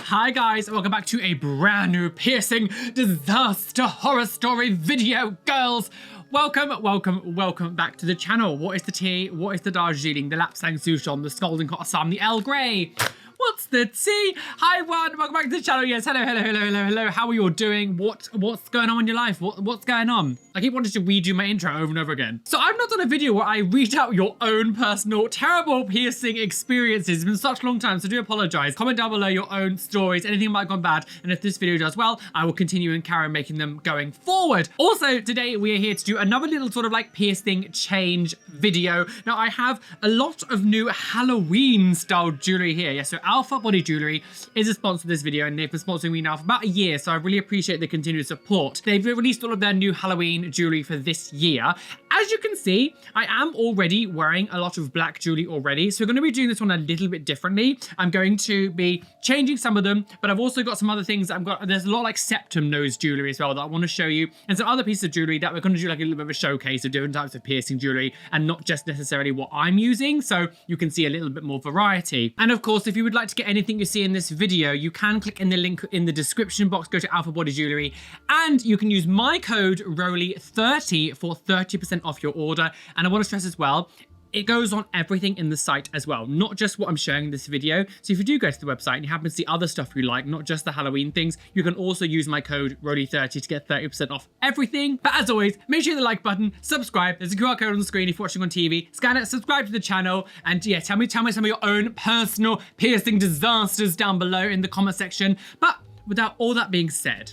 Hi guys, welcome back to a brand new piercing disaster horror story video, girls. Welcome back to the channel. What is the tea? What is the Darjeeling, the Lapsang Souchong, the Scalding Hot Assam, the Earl Grey? What's the tea? Hi everyone, welcome back to the channel. Yes, hello. How are you all doing? What's going on in your life? What's going on? I keep wanting to redo my intro over and over again. So I've not done a video where I read out your own personal terrible piercing experiences. It's been such a long time, so I do apologize. Comment down below your own stories, anything that might have gone bad, and if this video does well, I will continue and carry on making them going forward. Also, today we are here to do another little sort of like piercing change video. Now I have a lot of new Halloween style jewelry here. Yeah, so Oufer Body Jewelry is a sponsor of this video, and they've been sponsoring me now for about a year, so I really appreciate the continued support. They've released all of their new Halloween jewelry for this year. As you can see, I am already wearing a lot of black jewelry already, so we're going to be doing this one a little bit differently. I'm going to be changing some of them, but I've also got some other things that I've got. There's a lot like septum nose jewelry as well that I want to show you, and some other pieces of jewelry that we're going to do like a little bit of a showcase of different types of piercing jewelry and not just necessarily what I'm using, so you can see a little bit more variety. And of course, if you would like to get anything you see in this video, you can click in the link in the description box, go to Oufer Body Jewelry, and you can use my code Roly30 for 30% off your order. And I want to stress as well, it goes on everything in the site as well, not just what I'm showing in this video. So if you do go to the website and you happen to see other stuff you like, not just the Halloween things, you can also use my code Roly30 to get 30% off everything. But as always, make sure you hit the like button, subscribe. There's a QR code on the screen if you're watching on TV. Scan it, subscribe to the channel, and yeah, tell me some of your own personal piercing disasters down below in the comment section. But without all that being said,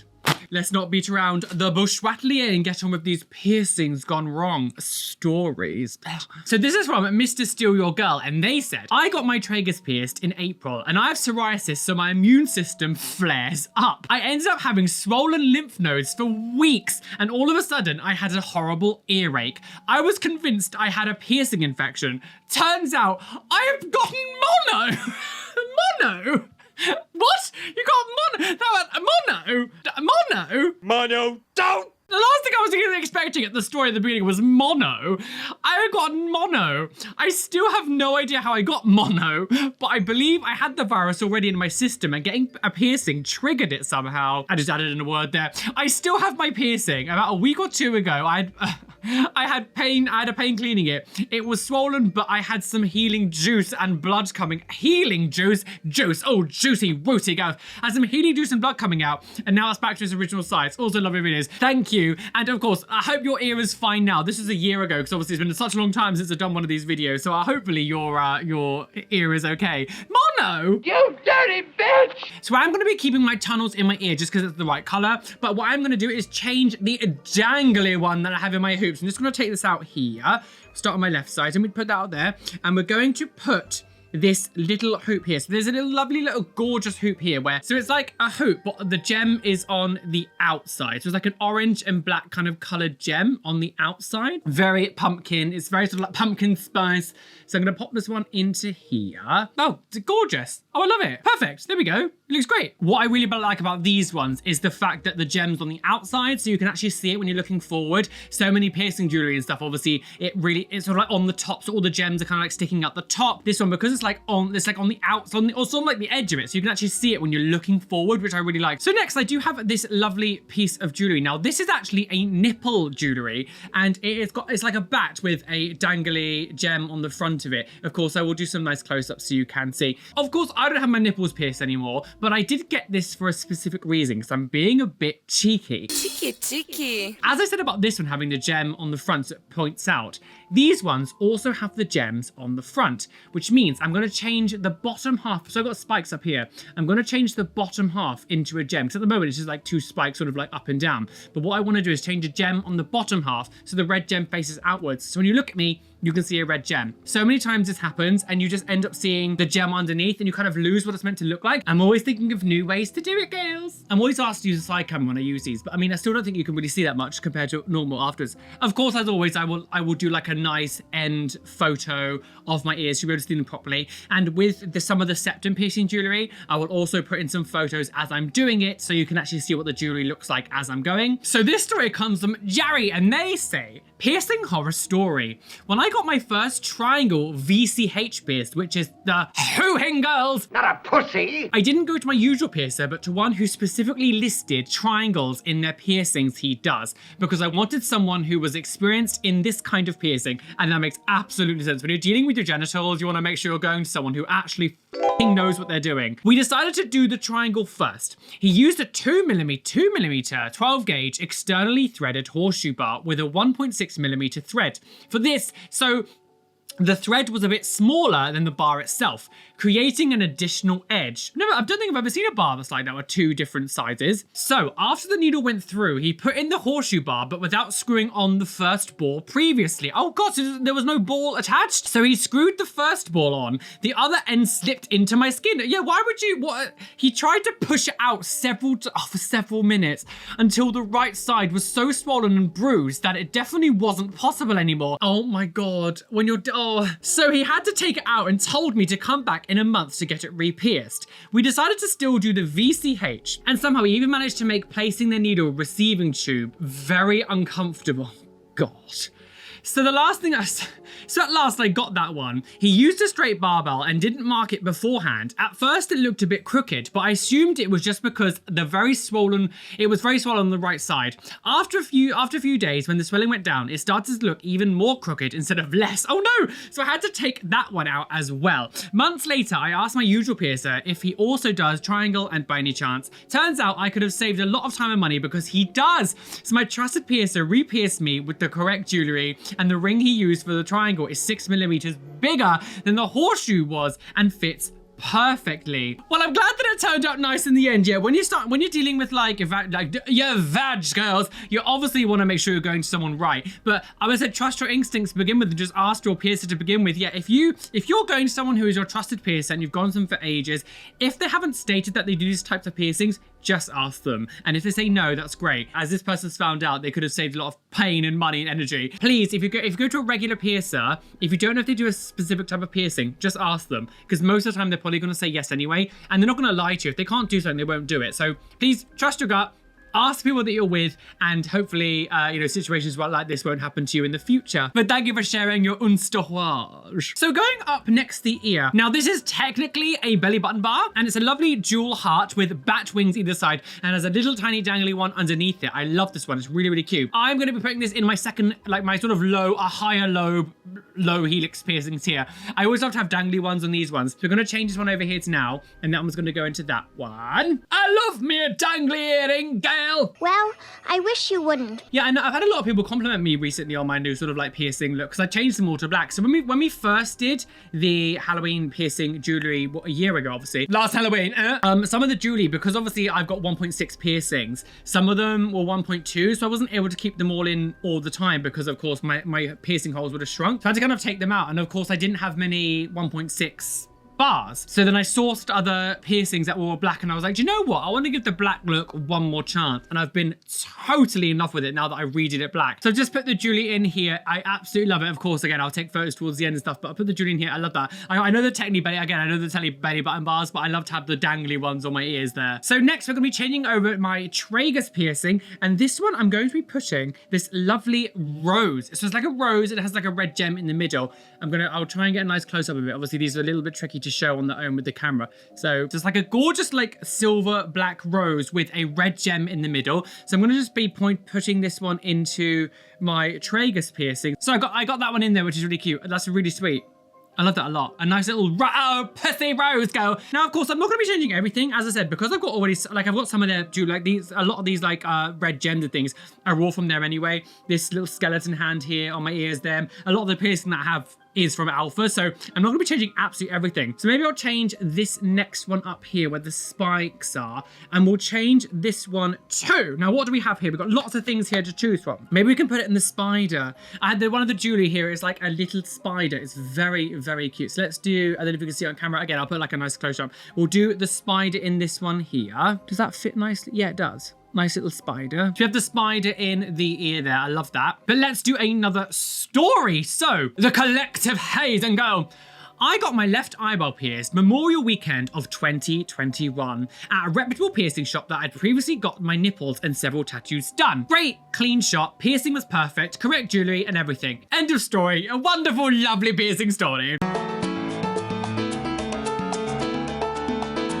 let's not beat around the bush and get on with these piercings gone wrong stories. So this is from Mr. Steal Your Girl, and they said, I got my tragus pierced in April and I have psoriasis, so my immune system flares up. I ended up having swollen lymph nodes for weeks, and all of a sudden I had a horrible earache. I was convinced I had a piercing infection. Turns out I have gotten mono. Mono? What? You got mono? Mono? Mono? Mono, don't! The last thing I was expecting at the story at the beginning was mono. I got mono. I still have no idea how I got mono, but I believe I had the virus already in my system and getting a piercing triggered it somehow. I just added in a word there. I still have my piercing. About a week or two ago, I had a pain cleaning it. It was swollen, but I had some healing juice and blood coming. Healing juice? Juice. Oh, juicy, wooty, guys. I had some healing juice and blood coming out, and now it's back to its original size. Also, lovely videos. Thank you. And of course, I hope your ear is fine now. This is a year ago, because obviously it's been such a long time since I've done one of these videos, so hopefully your ear is okay. Mono! You dirty bitch! So I'm going to be keeping my tunnels in my ear just because it's the right color, but what I'm going to do is change the jangly one that I have in my hoops. I'm just going to take this out here, start on my left side, and we put that out there, and we're going to put this little hoop here. So there's a lovely little gorgeous hoop here so it's like a hoop, but the gem is on the outside. So it's like an orange and black kind of colored gem on the outside. Very pumpkin. It's very sort of like pumpkin spice. So I'm gonna pop this one into here. Oh, it's gorgeous. Oh, I love it. Perfect. There we go. It looks great. What I really like about these ones is the fact that the gem's on the outside, so you can actually see it when you're looking forward. So many piercing jewelry and stuff, obviously, it's sort of like on the top, so all the gems are kind of like sticking out the top. This one, because it's like on the outside, also on like the edge of it, so you can actually see it when you're looking forward, which I really like. So next, I do have this lovely piece of jewelry. Now, this is actually a nipple jewelry, and it's like a bat with a dangly gem on the front of it. Of course, I will do some nice close-ups so you can see. Of course, I don't have my nipples pierced anymore, but I did get this for a specific reason, because I'm being a bit cheeky. Cheeky. As I said about this one having the gem on the front that points out, these ones also have the gems on the front, which means I'm going to change the bottom half. So I've got spikes up here. I'm going to change the bottom half into a gem, because at the moment it's just like two spikes sort of like up and down. But what I want to do is change a gem on the bottom half so the red gem faces outwards. So when you look at me, you can see a red gem. So many times this happens and you just end up seeing the gem underneath and you kind of lose what it's meant to look like. I'm always thinking of new ways to do it, girls. I'm always asked to use a side camera when I use these, but I mean, I still don't think you can really see that much compared to normal afterwards. Of course, as always, I will do like a nice end photo of my ears so you'll be able to see them properly. And with some of the septum piercing jewelry, I will also put in some photos as I'm doing it so you can actually see what the jewelry looks like as I'm going. So this story comes from Jerry, and they say, Piercing horror story. When I got my first triangle VCH pierced, which is the hoohing girls, Not a pussy. I didn't go to my usual piercer, but to one who specifically listed triangles in their piercings he does, because I wanted someone who was experienced in this kind of piercing, and that makes absolute sense. When you're dealing with your genitals, you want to make sure you're going to someone who actually knows what they're doing. We decided to do the triangle first. He used a 2mm 12 gauge externally threaded horseshoe bar with a 1.6mm thread. For this, so the thread was a bit smaller than the bar itself, creating an additional edge. I don't think I've ever seen a bar that's like that with two different sizes. So after the needle went through, he put in the horseshoe bar, but without screwing on the first ball previously. Oh God, so there was no ball attached? So he screwed the first ball on, the other end slipped into my skin. Yeah, why would you, what? He tried to push it out for several minutes until the right side was so swollen and bruised that it definitely wasn't possible anymore. Oh my God, when you're, so he had to take it out and told me to come back in a month to get it re-pierced. We decided to still do the VCH, and somehow he even managed to make placing the needle receiving tube very uncomfortable. God. So at last I got that one. He used a straight barbell and didn't mark it beforehand. At first it looked a bit crooked, but I assumed it was just because it was very swollen on the right side. After a few days, when the swelling went down, it started to look even more crooked instead of less. Oh no! So I had to take that one out as well. Months later, I asked my usual piercer if he also does triangle, and by any chance, turns out I could have saved a lot of time and money because he does. So my trusted piercer re-pierced me with the correct jewelry, and the ring he used for the triangle is 6mm bigger than the horseshoe was and fits perfectly. Well, I'm glad that it turned out nice in the end. Yeah, when you're dealing with like vag girls, you obviously want to make sure you're going to someone right. But I would say trust your instincts to begin with and just ask your piercer to begin with. Yeah, if you're going to someone who is your trusted piercer and you've gone to them for ages, if they haven't stated that they do these types of piercings, just ask them. And if they say no, that's great. As this person's found out, they could have saved a lot of pain and money and energy. Please, if you go to a regular piercer, if you don't know if they do a specific type of piercing, just ask them. Because most of the time they're probably going to say yes anyway. And they're not going to lie to you. If they can't do something, they won't do it. So please trust your gut. Ask people that you're with, and hopefully, situations like this won't happen to you in the future. But thank you for sharing your histoire. So going up next the ear. Now this is technically a belly button bar, and it's a lovely jewel heart with bat wings either side, and has a little tiny dangly one underneath it. I love this one, it's really, really cute. I'm gonna be putting this in my second, my sort of higher low helix piercings here. I always love to have dangly ones on these ones. So we're gonna change this one over here to now, and that one's gonna go into that one. I love me a dangly earring, girl. Well, I wish you wouldn't. Yeah, and I've had a lot of people compliment me recently on my new sort of piercing look, because I changed them all to black. So when we first did the Halloween piercing jewelry, a year ago, obviously, last Halloween, some of the jewelry, because obviously I've got 1.6 piercings, some of them were 1.2, so I wasn't able to keep them all in all the time because, of course, my piercing holes would have shrunk. So I had to kind of take them out, and of course I didn't have many 1.6 bars. So then I sourced other piercings that were black, and I was like, do you know what? I want to give the black look one more chance. And I've been totally in love with it now that I redid it black. So just put the jewelry in here. I absolutely love it. Of course, again, I'll take photos towards the end and stuff, but I put the jewelry in here. I love that. I know the technically belly button bars, but I love to have the dangly ones on my ears there. So next we're going to be changing over my tragus piercing, and this one I'm going to be putting this lovely rose. So it's like a rose. It has like a red gem in the middle. I'll try and get a nice close up of it. Obviously these are a little bit tricky to show on their own with the camera. So just like a gorgeous silver black rose with a red gem in the middle. So I'm going to just be putting this one into my tragus piercing. So I got that one in there, which is really cute. That's really sweet. I love that a lot. A nice little pussy rose girl. Now, of course, I'm not going to be changing everything, as I said, because I've got I've got some of their jewelry, a lot of these red gems and things are all from there anyway. This little skeleton hand here on my ears there. A lot of the piercing that I have is from Oufer, so I'm not going to be changing absolutely everything. So maybe I'll change this next one up here where the spikes are, and we'll change this one too. Now, what do we have here? We've got lots of things here to choose from. Maybe we can put it in the spider. One of the jewelry here is like a little spider. It's very, very cute. So let's do, I don't know if you can see it on camera. Again, I'll put like a nice close-up. We'll do the spider in this one here. Does that fit nicely? Yeah, it does. Nice little spider. So we have the spider in the ear there. I love that. But let's do another story. So, the collective haze and go. I got my left eyebrow pierced Memorial Weekend of 2021 at a reputable piercing shop that I'd previously got my nipples and several tattoos done. Great, clean shot, piercing was perfect, correct jewellery and everything. End of story. A wonderful, lovely piercing story.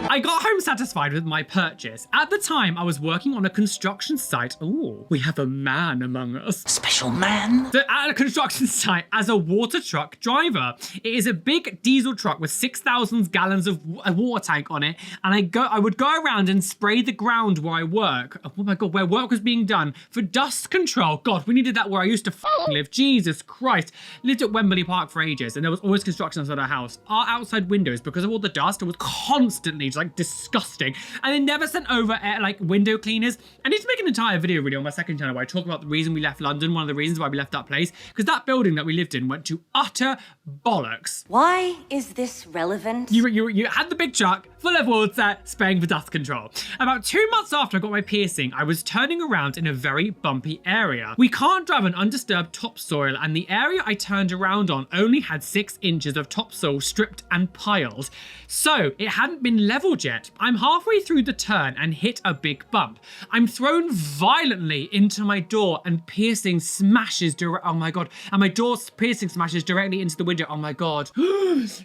I got home satisfied with my purchase. At the time, I was working on a construction site. Ooh, we have a man among us. Special man. So at a construction site as a water truck driver. It is a big diesel truck with 6,000 gallons of a water tank on it. And I would go around and spray the ground where I work. Oh my God, where work was being done for dust control. God, we needed that where I used to live. Jesus Christ. Lived at Wembley Park for ages and there was always construction outside our house. Our outside windows, because of all the dust, it was constantly just like disgusting, and they never sent over like window cleaners. I need to make an entire video really on my second channel where I talk about the reason we left London, one of the reasons why we left that place, because that building that we lived in went to utter bollocks. Why is this relevant? You had the big truck full of water spraying for dust control. About 2 months after I got my piercing, I was turning around in a very bumpy area. We can't drive on undisturbed topsoil, and the area I turned around on only had 6 inches of topsoil stripped and piled. So it hadn't been leveled yet. I'm halfway through the turn and hit a big bump. I'm thrown violently into my door and piercing smashes oh my God. And my door's piercing smashes directly into the window. Oh my God.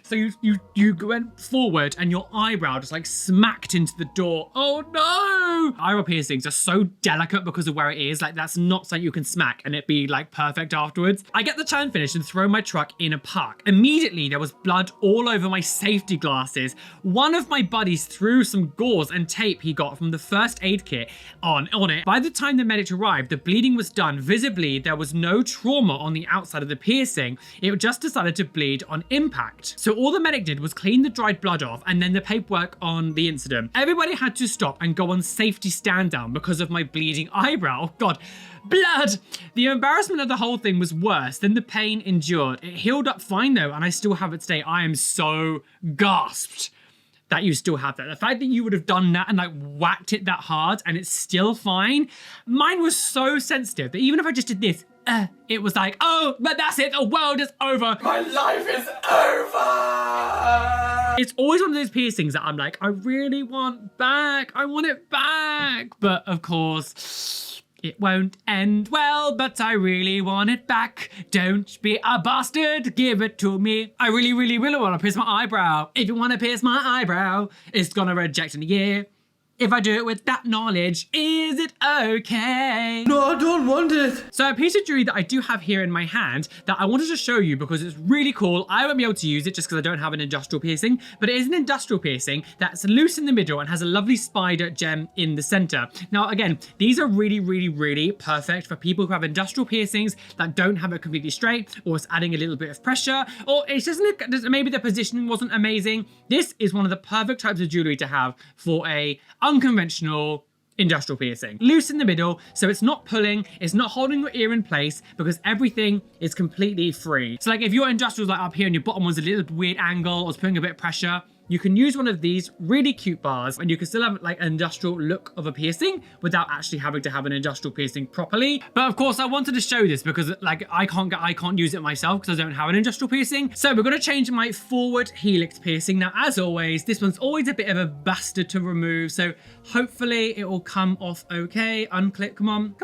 So you went forward and your eyebrow just like smacked into the door. Oh no. Eyebrow piercings are so delicate because of where it is. Like that's not something you can smack and it be like perfect afterwards. I get the turn finished and throw my truck in a park. Immediately there was blood all over my safety glasses. One of my buddies threw some gauze and tape he got from the first aid kit on it. By the time the medics arrived, the bleeding was done. Visibly, there was no trauma on the outside of the piercing. It just decided to bleed on impact. So all the medic did was clean the dried blood off and then the paperwork on the incident. Everybody had to stop and go on safety stand down because of my bleeding eyebrow. Oh God. Blood! The embarrassment of the whole thing was worse than the pain endured. It healed up fine though, and I still have it today. I am so gasped that you still have that. The fact that you would have done that and like whacked it that hard and it's still fine. Mine was so sensitive that even if I just did this, it was like, oh, but that's it, the world is over. My life is over. It's always one of those piercings that I'm like, I really want back. I want it back. But of course, it won't end well, but I really want it back. Don't be a bastard, give it to me. I really, really, really want to pierce my eyebrow. If you want to pierce my eyebrow, it's gonna reject in a year. If I do it with that knowledge, is it okay? No, I don't want it. So a piece of jewelry that I do have here in my hand that I wanted to show you because it's really cool. I won't be able to use it just because I don't have an industrial piercing, but it is an industrial piercing that's loose in the middle and has a lovely spider gem in the center. Now, again, these are really, really, really perfect for people who have industrial piercings that don't have it completely straight, or it's adding a little bit of pressure, or it's just maybe the positioning wasn't amazing. This is one of the perfect types of jewelry to have for a unconventional industrial piercing. Loose in the middle, so it's not pulling, it's not holding your ear in place because everything is completely free. So like if your industrial's like up here and your bottom was a little weird angle or it's putting a bit of pressure, you can use one of these really cute bars and you can still have like an industrial look of a piercing without actually having to have an industrial piercing properly. But of course I wanted to show this because like I can't use it myself because I don't have an industrial piercing. So we're gonna change my forward helix piercing. Now, as always, this one's always a bit of a bastard to remove. So hopefully it will come off okay. Unclip, come on,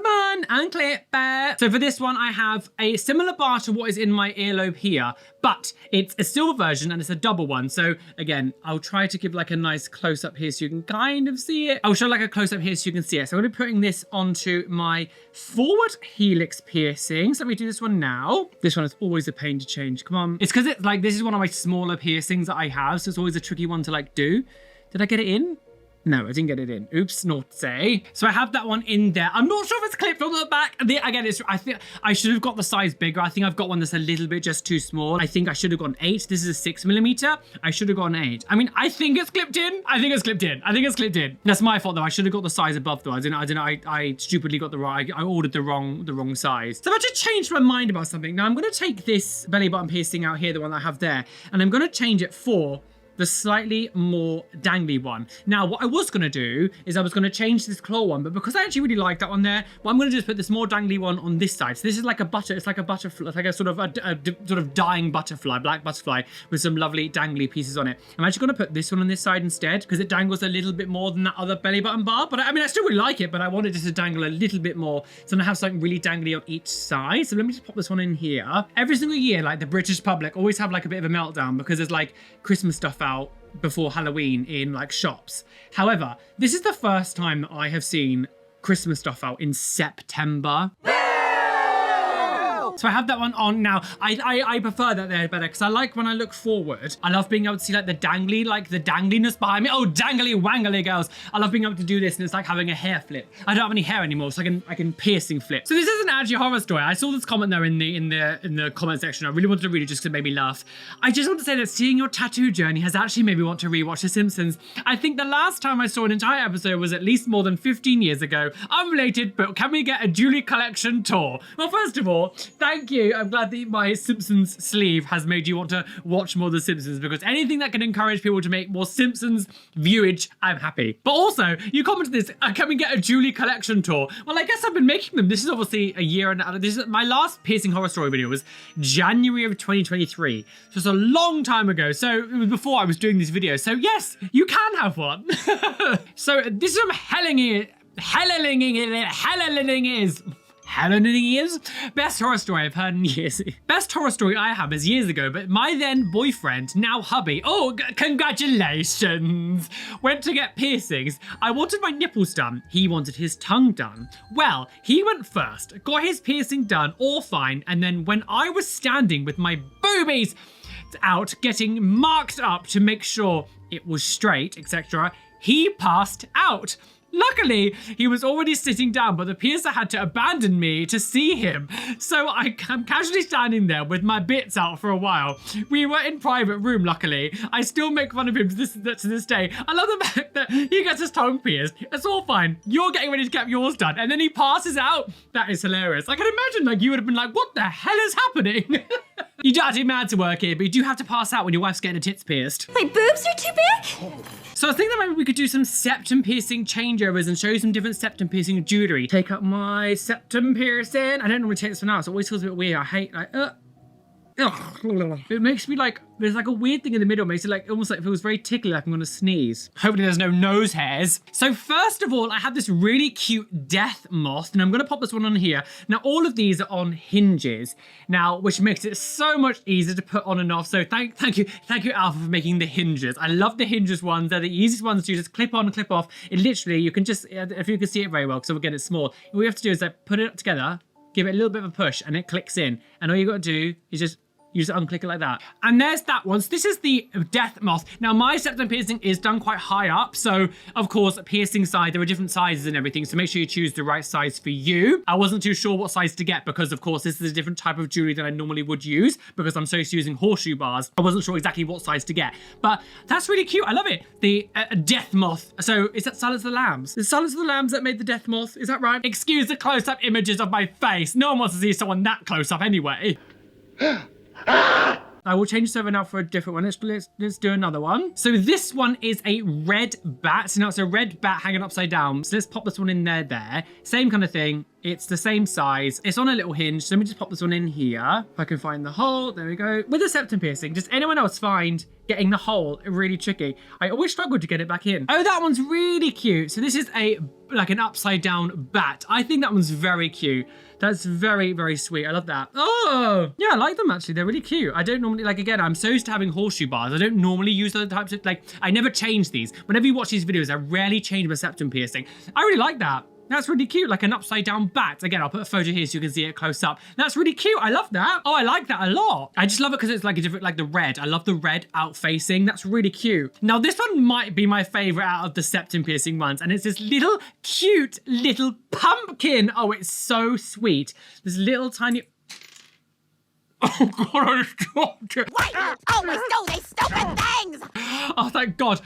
unclip. So for this one, I have a similar bar to what is in my earlobe here, but it's a silver version and it's a double one. So again, I'll try to give like a nice close up here so you can kind of see it. I'll show like a close up here so you can see it. So I'm gonna be putting this onto my forward helix piercing. So let me do this one now. This one is always a pain to change. Come on. It's because it's like, this is one of my smaller piercings that I have. So it's always a tricky one to like do. Did I get it in? No, I didn't get it in. Oops, not say. So I have that one in there. I'm not sure if it's clipped on the back. Again, I think I should have got the size bigger. I think I've got one that's a little bit just too small. I think I should have gone 8. This is a 6mm. I should have gone 8. I mean, I think it's clipped in. I think it's clipped in. That's my fault though. I should have got the size above though. I stupidly got the wrong, I ordered the wrong size. So I've actually changed my mind about something. Now I'm gonna take this belly button piercing out here, the one that I have there, and I'm gonna change it for the slightly more dangly one. Now, what I was gonna do is I was gonna change this claw one, but because I actually really like that one there, what I'm gonna do is put this more dangly one on this side. So this is like it's like a butterfly, like a sort of dying butterfly, black butterfly with some lovely dangly pieces on it. I'm actually gonna put this one on this side instead because it dangles a little bit more than that other belly button bar. But I mean, I still really like it, but I wanted it to dangle a little bit more. So I'm gonna have something really dangly on each side. So let me just pop this one in here. Every single year, like the British public always have like a bit of a meltdown because there's like Christmas stuff out before Halloween in like shops. However, this is the first time that I have seen Christmas stuff out in September. So I have that one on now. I prefer that there better because I like when I look forward. I love being able to see like the dangliness behind me. Oh, dangly wangly girls. I love being able to do this and it's like having a hair flip. I don't have any hair anymore, so I can piercing flip. So this isn't actually a horror story. I saw this comment there in the comment section. I really wanted to read it just because it made me laugh. I just want to say that seeing your tattoo journey has actually made me want to rewatch The Simpsons. I think the last time I saw an entire episode was at least more than 15 years ago. Unrelated, but can we get a Julie collection tour? Well, first of all, thank you. I'm glad that my Simpsons sleeve has made you want to watch more of The Simpsons, because anything that can encourage people to make more Simpsons viewage, I'm happy. But also, you commented this, can we get a Julie collection tour? Well, I guess I've been making them. This is obviously a year and this is my last piercing horror story video was January of 2023. So it's a long time ago. So it was before I was doing this video. So yes, you can have one. So this is from Helling is best horror story I've heard in years. Best horror story I have is years ago, but my then boyfriend, now hubby, congratulations, went to get piercings. I wanted my nipples done. He wanted his tongue done. Well, he went first, got his piercing done, all fine, and then when I was standing with my boobies out, getting marked up to make sure it was straight, etc., he passed out. Luckily, he was already sitting down, but the piercer had to abandon me to see him. So I'm casually standing there with my bits out for a while. We were in private room, luckily. I still make fun of him to this day. I love the fact that he gets his tongue pierced. It's all fine. You're getting ready to get yours done, and then he passes out. That is hilarious. I can imagine like you would have been like, what the hell is happening? You don't have to be mad to work here, but you do have to pass out when your wife's getting her tits pierced. My boobs are too big? So I think that maybe we could do some septum piercing changeovers and show you some different septum piercing jewelry. Take up my septum piercing. I don't normally take this one out, so it always feels a bit weird. I hate like, it makes me like, there's like a weird thing in the middle, makes it like, almost like it feels very tickly, like I'm gonna sneeze. Hopefully there's no nose hairs. So first of all, I have this really cute death moth, and I'm gonna pop this one on here. Now all of these are on hinges, now, which makes it so much easier to put on and off. So thank you Oufer for making the hinges. I love the hinges ones, they're the easiest ones to just clip on and clip off. It literally, you can just, if you can see it very well, because again it's small, all you have to do is like put it together, give it a little bit of a push, and it clicks in. And all you gotta do is just unclick it like that. And there's that one. So this is the death moth. Now my septum piercing is done quite high up. So of course, piercing side, there are different sizes and everything. So make sure you choose the right size for you. I wasn't too sure what size to get because of course, this is a different type of jewelry than I normally would use because I'm so used to using horseshoe bars. I wasn't sure exactly what size to get, but that's really cute. I love it. The death moth. So is that Silence of the Lambs? Is Silence of the Lambs that made the death moth? Is that right? Excuse the close-up images of my face. No one wants to see someone that close up anyway. I will change this over now for a different one. Let's do another one. So this one is a red bat. Now it's a red bat hanging upside down. So let's pop this one in there. Same kind of thing. It's the same size. It's on a little hinge. So let me just pop this one in here. If I can find the hole, there we go. With the septum piercing, does anyone else find getting the hole really tricky? I always struggle to get it back in. Oh, that one's really cute. So this is like an upside down bat. I think that one's very cute. That's very, very sweet. I love that. Oh, yeah, I like them actually. They're really cute. I don't normally, like again, I'm so used to having horseshoe bars. I don't normally use those types of, like, I never change these. Whenever you watch these videos, I rarely change my septum piercing. I really like that. That's really cute, like an upside down bat. Again, I'll put a photo here so you can see it close up. That's really cute, I love that. Oh, I like that a lot. I just love it because it's like a different, like the red. I love the red out facing, that's really cute. Now this one might be my favorite out of the septum piercing ones, and it's this little cute little pumpkin. Oh, it's so sweet. This little tiny, Oh God, I just dropped it. Why you always do these stupid things? Oh, thank God.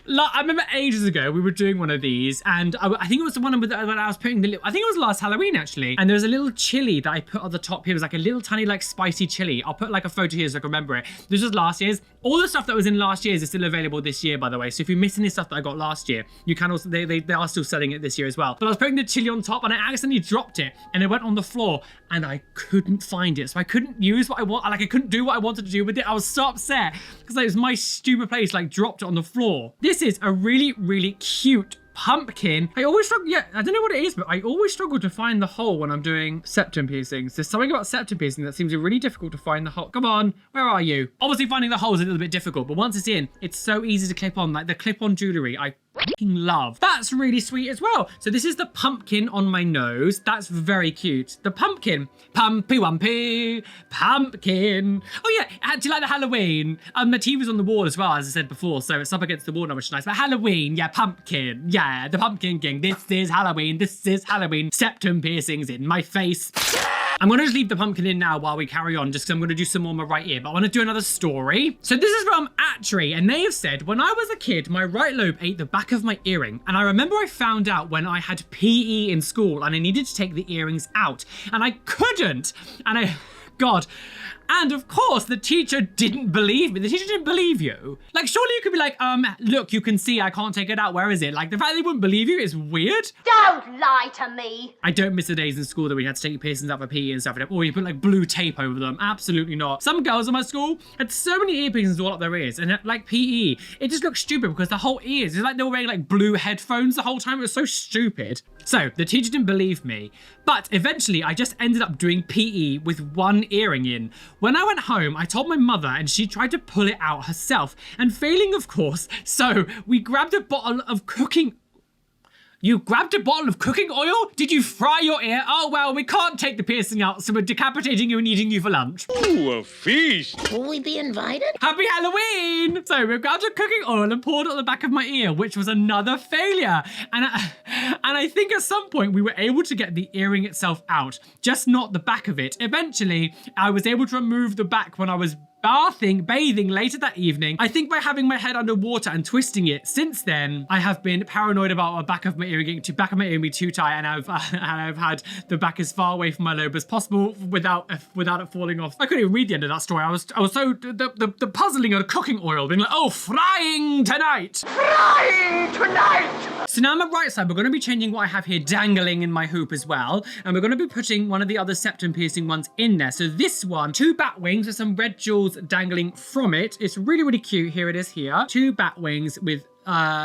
Like, I remember ages ago, we were doing one of these, and I think it was the one when I was putting I think it was last Halloween, actually, and there was a little chili that I put on the top here. It was like a little tiny, like, spicy chili. I'll put, like, a photo here so I can remember it. This was last year's. All the stuff that was in last year's is still available this year, by the way, so if you're missing any stuff that I got last year, you can also, they are still selling it this year as well. But I was putting the chili on top, and I accidentally dropped it, and it went on the floor, and I couldn't find it, so I couldn't use what I want, like, I couldn't do what I wanted to do with it. I was so upset, because it was my stupid place, like, dropped it on the floor. This is a really, really cute pumpkin. I always struggle, yeah, I don't know what it is, but I always struggle to find the hole when I'm doing septum piercings. There's something about septum piercing that seems really difficult to find the hole. Come on, where are you? Obviously finding the hole is a little bit difficult, but once it's in, it's so easy to clip on, like the clip-on jewelry. I fucking love. That's really sweet as well. So this is the pumpkin on my nose. That's very cute. The pumpkin. Pumpy wumpy. Pumpkin. Oh yeah, do you like the Halloween? The TV's on the wall as well, as I said before, so it's up against the wall now, which is nice. But Halloween, yeah, pumpkin. Yeah, the pumpkin king. This is Halloween. This is Halloween. Septum piercings in my face. I'm going to just leave the pumpkin in now while we carry on, just because I'm going to do some more on my right ear, but I want to do another story. So this is from Atri, and they have said, when I was a kid, my right lobe ate the back of my earring, and I remember I found out when I had PE in school, and I needed to take the earrings out, and I couldn't, and God. And of course, the teacher didn't believe me. The teacher didn't believe you. Like, surely you could be like, look, you can see I can't take it out. Where is it? Like, the fact they wouldn't believe you is weird. Don't lie to me. I don't miss the days in school that we had to take your piercings out for PE and stuff, or you put like blue tape over them. Absolutely not. Some girls in my school had so many ear piercings all up their ears, and like PE, it just looked stupid because the whole ears, it's like they were wearing like blue headphones the whole time. It was so stupid. So the teacher didn't believe me, but eventually I just ended up doing PE with one earring in. When I went home, I told my mother, and she tried to pull it out herself, and failing, of course. So we grabbed a bottle of cooking. You grabbed a bottle of cooking oil? Did you fry your ear? Oh, well, we can't take the piercing out, so we're decapitating you and eating you for lunch. Ooh, a feast. Will we be invited? Happy Halloween! So we grabbed a cooking oil and poured it on the back of my ear, which was another failure. And I think at some point we were able to get the earring itself out, just not the back of it. Eventually, I was able to remove the back when I was bathing later that evening. I think by having my head underwater and twisting it. Since then, I have been paranoid about the back of my earring being too tight, and I've had the back as far away from my lobe as possible without it falling off. I couldn't even read the end of that story. I was so the puzzling of cooking oil, being like, oh, frying tonight. Flying tonight. So now on my right side, we're going to be changing what I have here dangling in my hoop as well, and we're going to be putting one of the other septum piercing ones in there. So this one, 2 bat wings with some red jewels dangling from it. It's really, really cute. Here it is here. 2 bat wings with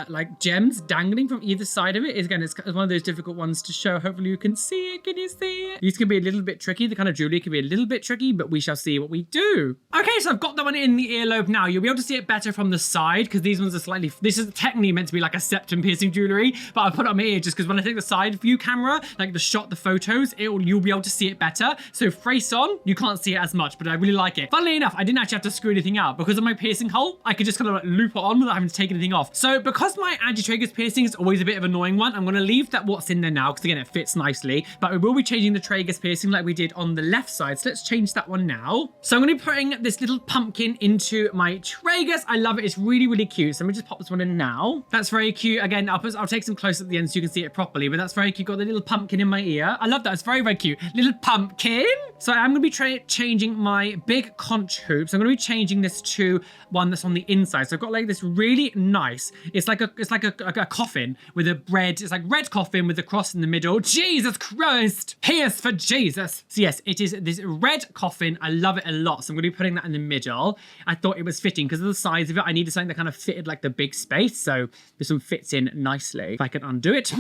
like gems dangling from either side of it. Again, it's one of those difficult ones to show. Hopefully you can see it. Can you see it? These can be a little bit tricky. The kind of jewelry can be a little bit tricky, but we shall see what we do. Okay, so I've got that one in the earlobe now. You'll be able to see it better from the side because these ones are slightly, this is technically meant to be like a septum piercing jewelry, but I put it on my ear just because when I take the side view camera, like the photos, you'll be able to see it better. So face on, you can't see it as much, but I really like it. Funnily enough, I didn't actually have to screw anything out because of my piercing hole. I could just kind of like loop it on without having to take anything off. So because my anti-tragus piercing is always a bit of an annoying one, I'm going to leave that what's in there now because again it fits nicely, but we will be changing the tragus piercing like we did on the left side. So let's change that one now. So I'm going to be putting this little pumpkin into my tragus. I love it. It's really, really cute. So let me just pop this one in now. That's very cute. Again, I'll take some close at the end so you can see it properly, but that's very cute. Got the little pumpkin in my ear. I love that. It's very, very cute. Little pumpkin. So I'm going to be changing my big conch hoop. So I'm going to be changing this to one that's on the inside. So I've got like this really nice, it's like a coffin with a red, it's like red coffin with a cross in the middle. Jesus Christ, pierce for Jesus. So yes, it is this red coffin. I love it a lot. So I'm going to be putting that in the middle. I thought it was fitting because of the size of it. I needed something that kind of fitted like the big space. So this one fits in nicely. If I can undo it.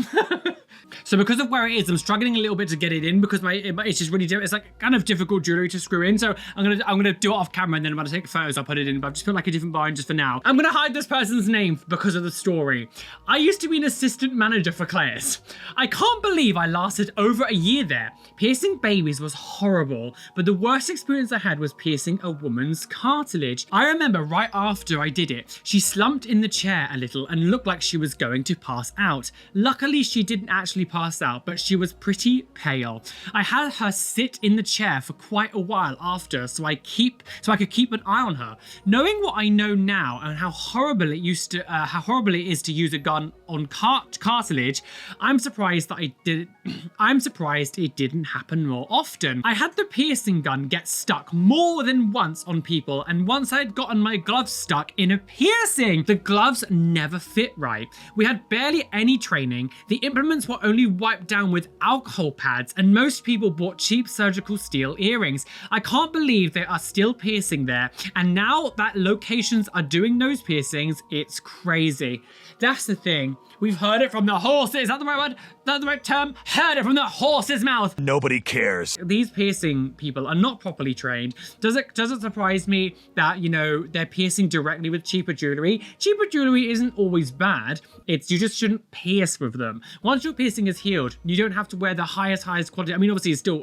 So because of where it is, I'm struggling a little bit to get it in because it's just really difficult. It's like kind of difficult jewelry to screw in. So I'm gonna do it off camera and then I'm gonna take photos. I'll put it in, but I've just put like a different bar in just for now. I'm gonna hide this person's name because of the story. I used to be an assistant manager for Claire's. I can't believe I lasted over a year there. Piercing babies was horrible, but the worst experience I had was piercing a woman's cartilage. I remember right after I did it, she slumped in the chair a little and looked like she was going to pass out. Luckily, she didn't actually actually pass out, but she was pretty pale. I had her sit in the chair for quite a while after, so I could keep an eye on her. Knowing what I know now and how horrible it is to use a gun on cartilage, I'm surprised it didn't happen more often. I had the piercing gun get stuck more than once on people, and once I had gotten my gloves stuck in a piercing. The gloves never fit right. We had barely any training. The implements were only wiped down with alcohol pads, and most people bought cheap surgical steel earrings. I can't believe they are still piercing there, and now that locations are doing nose piercings, it's crazy. That's the thing. We've heard it from the horses. Is that the right word? Is that the right term? Heard it from the horse's mouth. Nobody cares. These piercing people are not properly trained. Does it surprise me that, you know, they're piercing directly with cheaper jewelry? Cheaper jewelry isn't always bad. You just shouldn't pierce with them. Once your piercing is healed, you don't have to wear the highest quality. I mean, obviously, it's still,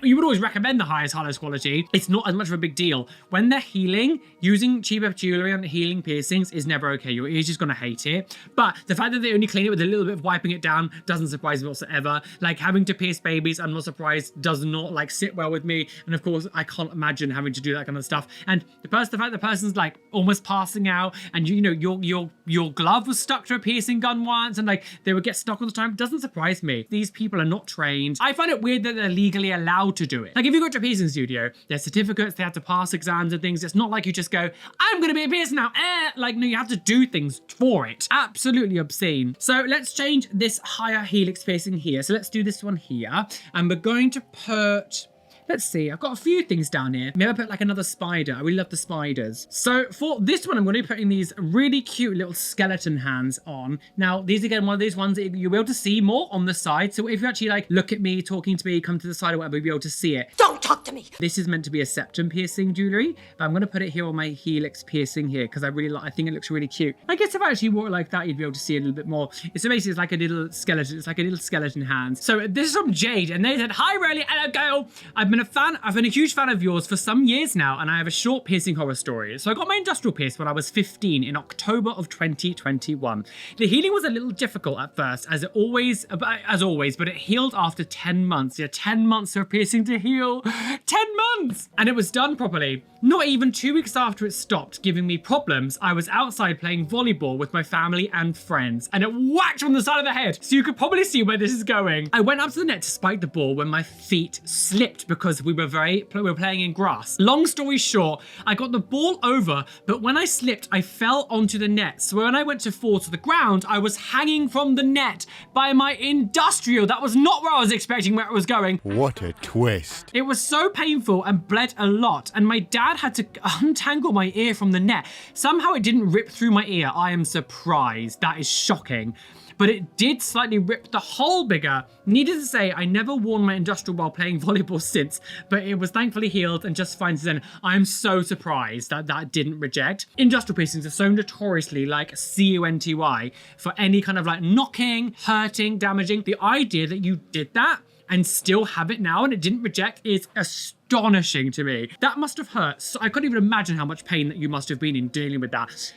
you would always recommend the highest quality. It's not as much of a big deal. When they're healing, using cheaper jewelry on healing piercings is never okay. Your ear's just gonna hate it. But the fact that they only clean it with a little bit of wiping it down doesn't surprise me whatsoever. Like having to pierce babies, I'm not surprised, does not like sit well with me. And of course, I can't imagine having to do that kind of stuff. And the fact the person's like almost passing out, and you know your glove was stuck to a piercing gun once, and like they would get stuck all the time, doesn't surprise me. These people are not trained. I find it weird that they're legally allowed to do it. Like if you go to a piercing studio, there's certificates, they have to pass exams and things. It's not like you just go, I'm gonna be a piercer now. Like no, you have to do things for it. Absolutely obscene. So let's change this higher helix piercing here. So let's do this one here, and we're going to put, let's see, I've got a few things down here. Maybe I'll put like another spider. I really love the spiders. So for this one, I'm going to be putting these really cute little skeleton hands on. Now, these again, one of these ones that you'll be able to see more on the side. So if you actually like look at me, talking to me, come to the side or whatever, you'll be able to see it. Don't talk to me. This is meant to be a septum piercing jewelry, but I'm going to put it here on my helix piercing here because I think it looks really cute. I guess if I actually wore it like that, you'd be able to see a little bit more. It's basically like a little skeleton. It's like a little skeleton hand. So this is from Jade, and they said, "Hi, Roly, hello, girl. I've been a huge fan of yours for some years now, and I have a short piercing horror story. So I got my industrial pierce when I was 15 in October of 2021. The healing was a little difficult at first, as always, but it healed after 10 months. Yeah, 10 months for a piercing to heal. 10 months! And it was done properly. Not even 2 weeks after it stopped giving me problems, I was outside playing volleyball with my family and friends, and it whacked on the side of the head. So you could probably see where this is going. I went up to the net to spike the ball when my feet slipped because we were playing in grass. Long story short, I got the ball over, but when I slipped, I fell onto the net. So when I went to fall to the ground, I was hanging from the net by my industrial. That was not where I was expecting where it was going. What a twist. It was so painful and bled a lot, and my dad had to untangle my ear from the net. Somehow it didn't rip through my ear. I am surprised. That is shocking. But it did slightly rip the hole bigger. Needless to say, I never worn my industrial while playing volleyball since, but it was thankfully healed and just fine since then. I'm so surprised that that didn't reject. Industrial piercings are so notoriously like CUNTY for any kind of like knocking, hurting, damaging. The idea that you did that and still have it now and it didn't reject is astonishing to me. That must have hurt. So I couldn't even imagine how much pain that you must have been in dealing with that.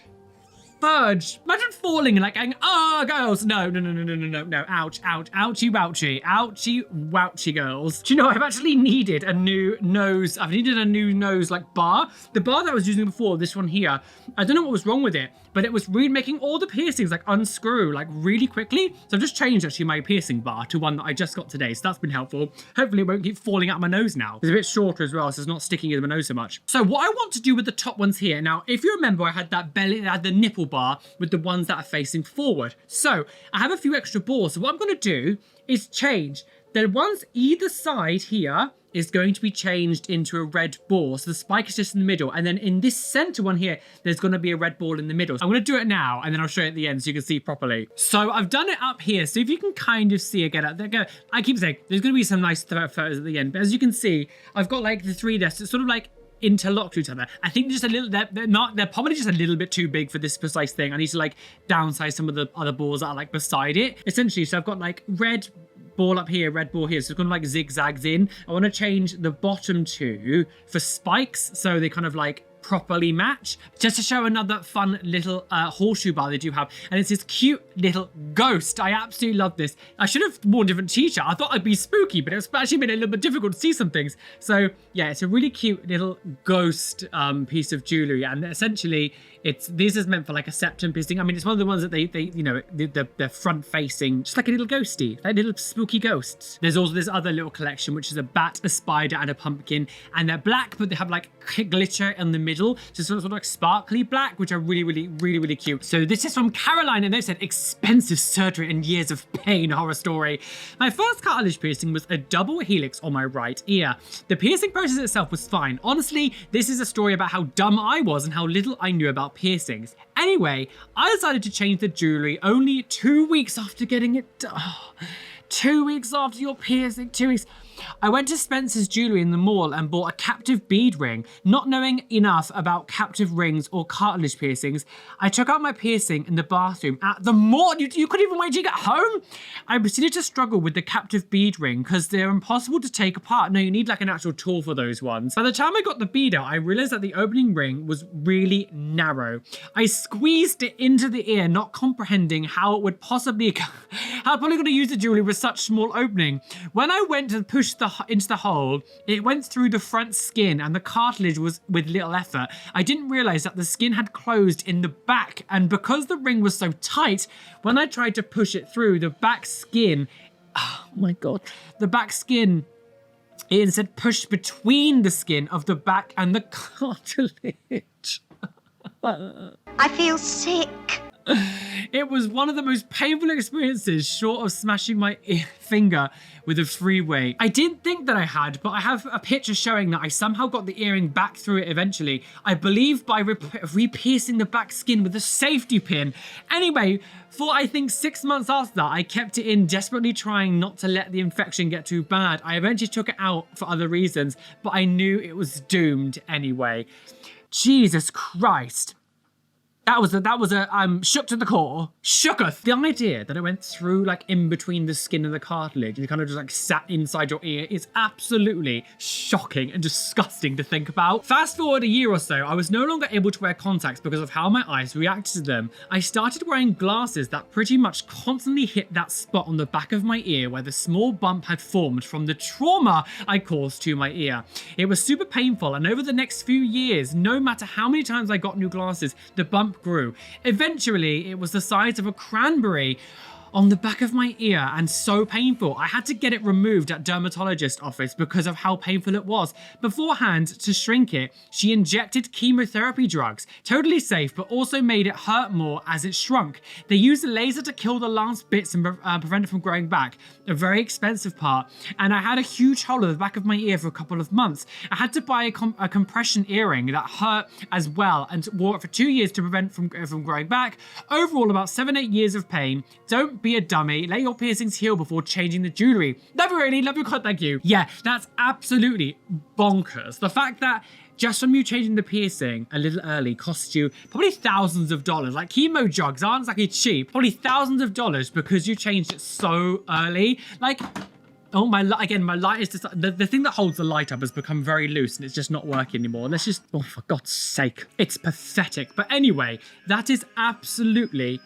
Fudge. Imagine falling and like going, oh, girls. No. Ouch, ouchie, wouchie, girls. Do you know, I've actually needed a new nose. I've needed a new nose like bar. The bar that I was using before, this one here, I don't know what was wrong with it, but it was really making all the piercings like unscrew like really quickly. So I've just changed actually my piercing bar to one that I just got today. So that's been helpful. Hopefully it won't keep falling out my nose now. It's a bit shorter as well, so it's not sticking in my nose so much. So what I want to do with the top ones here, now, if you remember, I had that belly, I had the nipple bar with the ones that are facing forward. So I have a few extra balls. So what I'm going to do is change the ones either side here is going to be changed into a red ball. So the spike is just in the middle. And then in this center one here, there's going to be a red ball in the middle. So I'm going to do it now, and then I'll show you at the end so you can see properly. So I've done it up here. So if you can kind of see again, I keep saying there's going to be some nice photos at the end. But as you can see, I've got like the three there. So it's sort of like interlocked to each other. I think just a little, they're probably just a little bit too big for this precise thing. I need to like downsize some of the other balls that are like beside it. Essentially, so I've got like red ball up here, red ball here, so it's kind of like zigzags in. I want to change the bottom two for spikes, so they kind of like properly match. Just to show another fun little horseshoe bar they do have, and it's this cute little ghost. I absolutely love this. I should have worn a different t-shirt. I thought I'd be spooky, but it's actually made it a little bit difficult to see some things. So yeah, it's a really cute little ghost piece of jewelry, and essentially this is meant for like a septum piercing. I mean, it's one of the ones that they you know, they're front facing, just like a little ghosty, like little spooky ghosts. There's also this other little collection, which is a bat, a spider, and a pumpkin, and they're black, but they have like glitter in the middle, so sort of like sparkly black, which are really cute. So this is from Caroline, and they said expensive surgery and years of pain horror story. My first cartilage piercing was a double helix on my right ear. The piercing process itself was fine. Honestly, this is a story about how dumb I was and how little I knew about piercings. Anyway, I decided to change the jewelry only 2 weeks after getting it done. 2 weeks after your piercing, 2 weeks. I went to Spencer's Jewelry in the mall and bought a captive bead ring. Not knowing enough about captive rings or cartilage piercings, I took out my piercing in the bathroom at the mall. You couldn't even wait to get home? I proceeded to struggle with the captive bead ring because they're impossible to take apart. No, you need like an actual tool for those ones. By the time I got the bead out, I realized that the opening ring was really narrow. I squeezed it into the ear, not comprehending how it would possibly, how I'm probably going to use the jewelry with such small opening. When I went to push into the hole, it went through the front skin and the cartilage was with little effort. I didn't realize that the skin had closed in the back, and because the ring was so tight, when I tried to push it through, the back skin, oh my God, the back skin, it instead pushed between the skin of the back and the cartilage. I feel sick. It was one of the most painful experiences short of smashing my finger with a freeway. I didn't think that I had, but I have a picture showing that I somehow got the earring back through it eventually. I believe by re-piercing the back skin with a safety pin. Anyway, for I think 6 months after that, I kept it in, desperately trying not to let the infection get too bad. I eventually took it out for other reasons, but I knew it was doomed anyway. Jesus Christ. That was I'm shook to the core. Shooketh. The idea that it went through like in between the skin and the cartilage and kind of just like sat inside your ear is absolutely shocking and disgusting to think about. Fast forward a year or so, I was no longer able to wear contacts because of how my eyes reacted to them. I started wearing glasses that pretty much constantly hit that spot on the back of my ear where the small bump had formed from the trauma I caused to my ear. It was super painful, and over the next few years, no matter how many times I got new glasses, the bump grew. Eventually, it was the size of a cranberry on the back of my ear and so painful. I had to get it removed at dermatologist's office because of how painful it was. Beforehand, to shrink it, she injected chemotherapy drugs. Totally safe, but also made it hurt more as it shrunk. They used a laser to kill the last bits and prevent it from growing back, a very expensive part. And I had a huge hole at the back of my ear for a couple of months. I had to buy a compression earring that hurt as well and wore it for 2 years to prevent from growing back. Overall, about 7-8 years of pain. Don't be a dummy. Let your piercings heal before changing the jewelry. Love you, really. Love your content. Thank you. Yeah, that's absolutely bonkers. The fact that just from you changing the piercing a little early costs you probably thousands of dollars. Like chemo drugs aren't exactly cheap. Probably thousands of dollars because you changed it so early. Like, oh my, again, my light is just, the thing that holds the light up has become very loose and it's just not working anymore. Let's just, oh, for God's sake. It's pathetic. But anyway, that is absolutely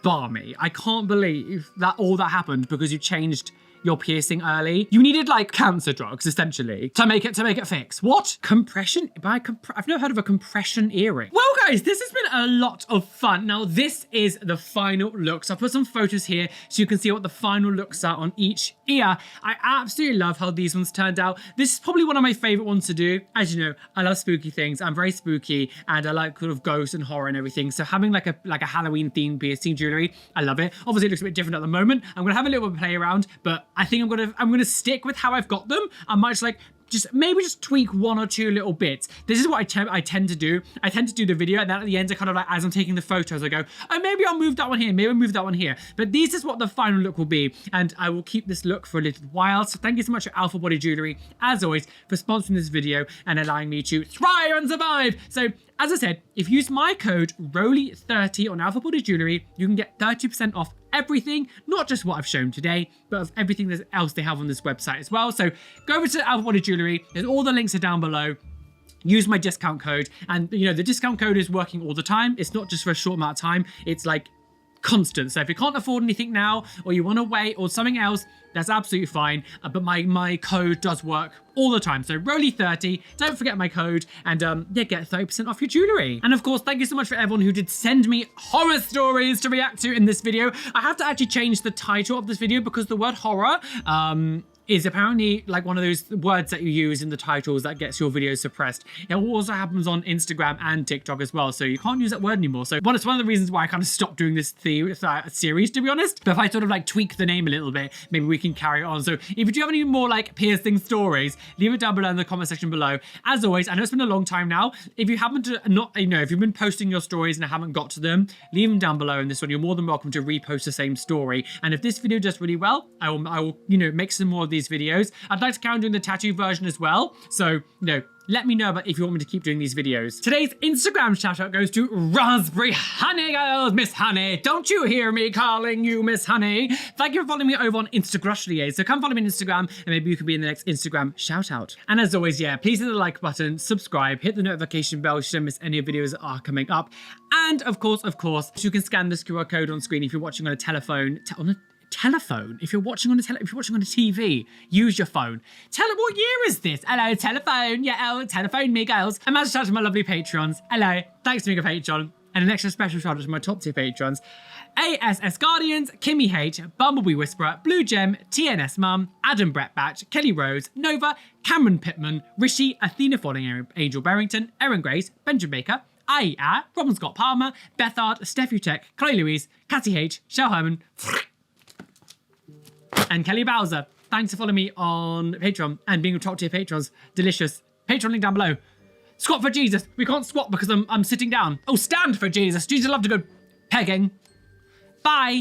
balmy. I can't believe that all that happened because you changed your piercing early. You needed like cancer drugs essentially to make it fix. What? Compression? I've never heard of a compression earring. Well guys, this has been a lot of fun. Now this is the final looks. I've put some photos here so you can see what the final looks are on each ear. I absolutely love how these ones turned out. This is probably one of my favorite ones to do. As you know, I love spooky things. I'm very spooky and I like sort of ghosts and horror and everything. So having like a Halloween themed piercing jewelry, I love it. Obviously it looks a bit different at the moment. I'm gonna have a little bit of a play around, but I think I'm gonna stick with how I've got them. I might just tweak one or two little bits. This is what I tend to do. I tend to do the video and then at the end I kind of like, as I'm taking the photos, I go, oh, maybe I'll move that one here, maybe I'll move that one here. But this is what the final look will be, and I will keep this look for a little while. So thank you so much to Oufer Body Jewelry, as always, for sponsoring this video and allowing me to thrive and survive. So as I said, if you use my code ROLY30 on Oufer Body Jewelry, you can get 30% off everything, not just what I've shown today, but of everything else they have on this website as well. So go over to Oufer Body Jewelry. All the links are down below. use my discount code. And you know, the discount code is working all the time. It's not just for a short amount of time. It's like constant. So if you can't afford anything now, or you want to wait or something else, that's absolutely fine. But my code does work all the time. So Roly30, don't forget my code, and yeah, get 30% off your jewelry. And of course, thank you so much for everyone who did send me horror stories to react to in this video. I have to actually change the title of this video because the word horror is apparently like one of those words that you use in the titles that gets your videos suppressed. It also happens on Instagram and TikTok as well, so you can't use that word anymore. So it's one of the reasons why I kind of stopped doing this series, to be honest. But if I sort of like tweak the name a little bit, maybe we can carry it on. So if you do have any more like piercing stories, leave it down below in the comment section below. As always, I know it's been a long time now. If you happen to if you've been posting your stories and I haven't got to them, leave them down below in this one. You're more than welcome to repost the same story. And if this video does really well, I will make some more of these videos. I'd like to carry on doing the tattoo version as well. So, let me know about if you want me to keep doing these videos. Today's Instagram shout out goes to Raspberry Honey Girls. Miss Honey, don't you hear me calling you Miss Honey? Thank you for following me over on Instagram. So come follow me on Instagram and maybe you could be in the next Instagram shout out. And as always, yeah, please hit the like button, subscribe, hit the notification bell so you don't miss any of the videos that are coming up. And of course, you can scan this QR code on screen if you're watching on a telephone, if you're watching on a TV, use your phone. Tell them, what year is this? Hello, telephone. Yeah, telephone me, girls. And massive shout out to my lovely patrons. Hello, thanks to me, Patreon. And an extra special shout out to my top tier patrons: ASS Guardians, Kimmy H, Bumblebee Whisperer, Blue Gem, TNS Mum, Adam Brett Batch, Kelly Rose, Nova, Cameron Pittman, Rishi, Athena Falling, Angel Barrington, Erin Grace, Benjamin Baker, Aya, Robin Scott Palmer, Bethard, Steph Tech, Chloe Louise, Cassie H, Shell Herman, and Kelly Bowser. Thanks for following me on Patreon and being a top tier patrons. Delicious. Patreon link down below. Squat for Jesus. We can't squat because I'm sitting down. Oh, stand for Jesus. Jesus love to go pegging. Bye.